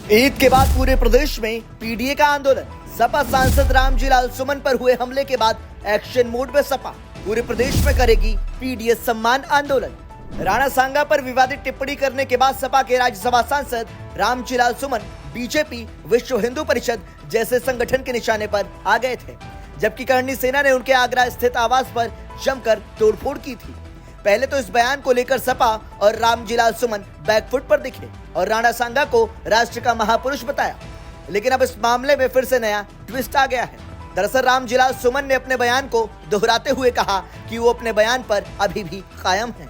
ईद के बाद पूरे प्रदेश में पीडीए का आंदोलन। सपा सांसद रामजीलाल सुमन पर हुए हमले के बाद एक्शन मोड में सपा पूरे प्रदेश में करेगी पीडीए सम्मान आंदोलन। राणा सांगा पर विवादित टिप्पणी करने के बाद सपा के राज्यसभा सांसद रामजीलाल सुमन बीजेपी, विश्व हिंदू परिषद जैसे संगठन के निशाने पर आ गए थे, जबकि करणी सेना ने उनके आगरा स्थित आवास पर जमकर तोड़फोड़ की थी। पहले तो इस बयान को लेकर सपा और रामजीलाल सुमन बैकफुट पर दिखे और राणा सांगा को राष्ट्र का महापुरुष बताया, लेकिन अब इस मामले में फिर से नया ट्विस्ट आ गया है। दरअसल रामजीलाल सुमन ने अपने बयान को दोहराते हुए कहा कि वो अपने बयान पर अभी भी कायम है।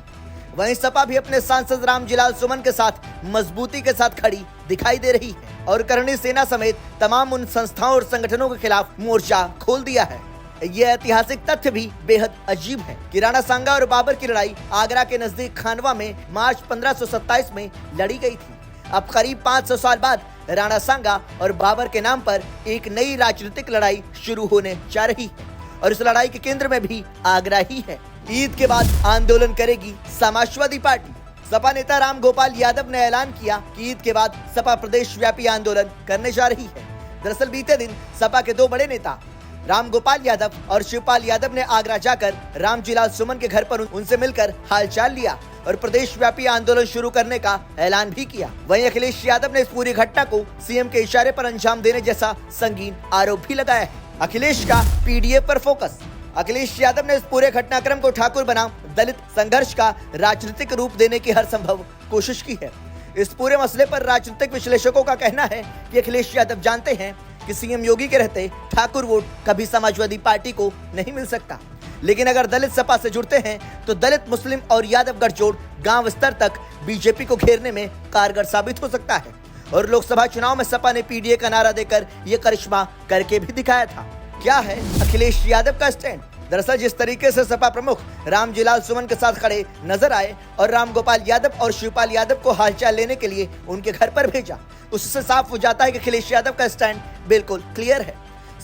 वहीं सपा भी अपने सांसद रामजीलाल सुमन के साथ मजबूती के साथ खड़ी दिखाई दे रही है और करणी सेना समेत तमाम उन संस्थाओं और संगठनों के खिलाफ मोर्चा खोल दिया है। ये ऐतिहासिक तथ्य भी बेहद अजीब है कि राणा सांगा और बाबर की लड़ाई आगरा के नजदीक खानवा में मार्च 1527 में लड़ी गई थी। अब करीब 500 साल बाद राणा सांगा और बाबर के नाम पर एक नई राजनीतिक लड़ाई शुरू होने जा रही है और इस लड़ाई के केंद्र में भी आगरा ही है। ईद के बाद आंदोलन करेगी समाजवादी पार्टी। सपा नेता राम गोपाल यादव ने ऐलान किया कि ईद के बाद सपा प्रदेश व्यापी आंदोलन करने जा रही है। दरअसल बीते दिन सपा के दो बड़े नेता राम गोपाल यादव और शिवपाल यादव ने आगरा जाकर रामजीलाल सुमन के घर पर उनसे मिलकर हालचाल लिया और प्रदेश व्यापी आंदोलन शुरू करने का ऐलान भी किया। वहीं अखिलेश यादव ने इस पूरी घटना को सीएम के इशारे पर अंजाम देने जैसा संगीन आरोप भी लगाया है। अखिलेश का पीडीए पर फोकस। अखिलेश यादव ने इस पूरे घटनाक्रम को ठाकुर बनाम दलित संघर्ष का राजनीतिक रूप देने की हर संभव कोशिश की है। इस पूरे मसले पर राजनीतिक विश्लेषकों का कहना है कि अखिलेश यादव जानते हैं कि सीएम योगी के रहते ठाकुर वोट कभी समाजवादी पार्टी को नहीं मिल सकता, लेकिन अगर दलित सपा से जुड़ते हैं तो दलित, मुस्लिम और यादव गठजोड़ गांव स्तर तक बीजेपी को घेरने में कारगर साबित हो सकता है। और लोकसभा चुनाव में सपा ने पीडीए का नारा देकर ये करिश्मा करके भी दिखाया था। क्या है अखिलेश यादव का स्टैंड? दरअसल जिस तरीके से सपा प्रमुख रामजीलाल सुमन के साथ खड़े नजर आए और राम गोपाल यादव और शिवपाल यादव को हालचाल लेने के लिए उनके घर पर भेजा, उससे साफ हो जाता है कि अखिलेश यादव का स्टैंड बिल्कुल क्लियर है।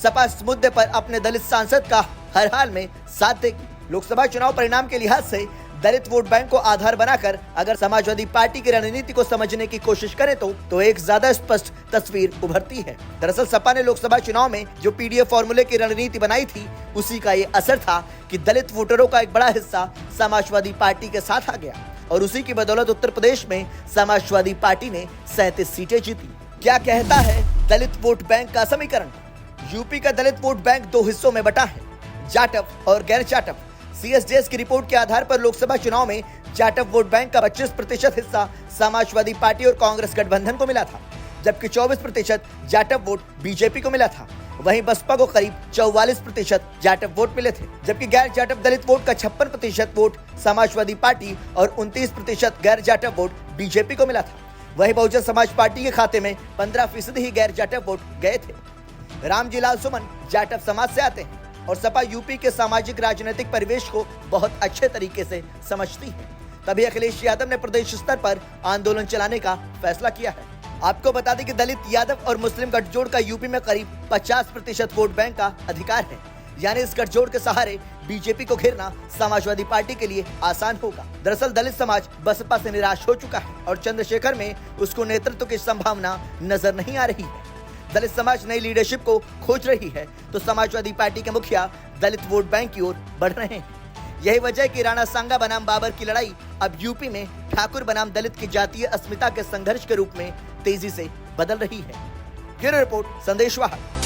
सपा इस मुद्दे पर अपने दलित सांसद का हर हाल में साथ देगी। लोकसभा चुनाव परिणाम के लिहाज से दलित वोट बैंक को आधार बनाकर अगर समाजवादी पार्टी की रणनीति को समझने की कोशिश करें तो एक ज्यादा स्पष्ट तस्वीर उभरती है। दरअसल सपा ने लोकसभा चुनाव में जो पीडीए फॉर्मूले की रणनीति बनाई थी, उसी का ये असर था कि दलित वोटरों का एक बड़ा हिस्सा समाजवादी पार्टी के साथ आ गया और उसी की बदौलत उत्तर प्रदेश में समाजवादी पार्टी ने 37 सीटें जीती। क्या कहता है दलित वोट बैंक का समीकरण? यूपी का दलित वोट बैंक दो हिस्सों में बटा है, जाटव और गैर जाटव। सीएसडीएस की रिपोर्ट के आधार पर लोकसभा चुनाव में जाटव वोट बैंक का 25% हिस्सा समाजवादी पार्टी और कांग्रेस गठबंधन को मिला था, जबकि 24% जाटव वोट बीजेपी को मिला था। वहीं बसपा को करीब 44% जाटव वोट मिले थे, जबकि गैर जाटव दलित वोट का 56% वोट समाजवादी पार्टी और 29% गैर जाटव वोट बीजेपी को मिला था। वहीं बहुजन समाज पार्टी के खाते में 15% ही गैर जाटव वोट गए थे। रामजीलाल सुमन जाटव समाज से आते हैं और सपा यूपी के सामाजिक राजनीतिक परिवेश को बहुत अच्छे तरीके से समझती है, तभी अखिलेश यादव ने प्रदेश स्तर पर आंदोलन चलाने का फैसला किया है। आपको बता दें कि दलित, यादव और मुस्लिम गठजोड़ का यूपी में करीब 50% वोट बैंक का अधिकार है, यानी इस गठजोड़ के सहारे बीजेपी को घेरना समाजवादी पार्टी के लिए आसान होगा। दरअसल दलित समाज बसपा से निराश हो चुका है और चंद्रशेखर में उसको नेतृत्व की संभावना नजर नहीं आ रही है। दलित समाज नई लीडरशिप को खोज रही है तो समाजवादी पार्टी के मुखिया दलित वोट बैंक की ओर बढ़ रहे हैं। यही वजह है कि राणा सांगा बनाम बाबर की लड़ाई अब यूपी में ठाकुर बनाम दलित की जातीय अस्मिता के संघर्ष के रूप में तेजी से बदल रही है। ब्यूरो रिपोर्ट, संदेश वाहक।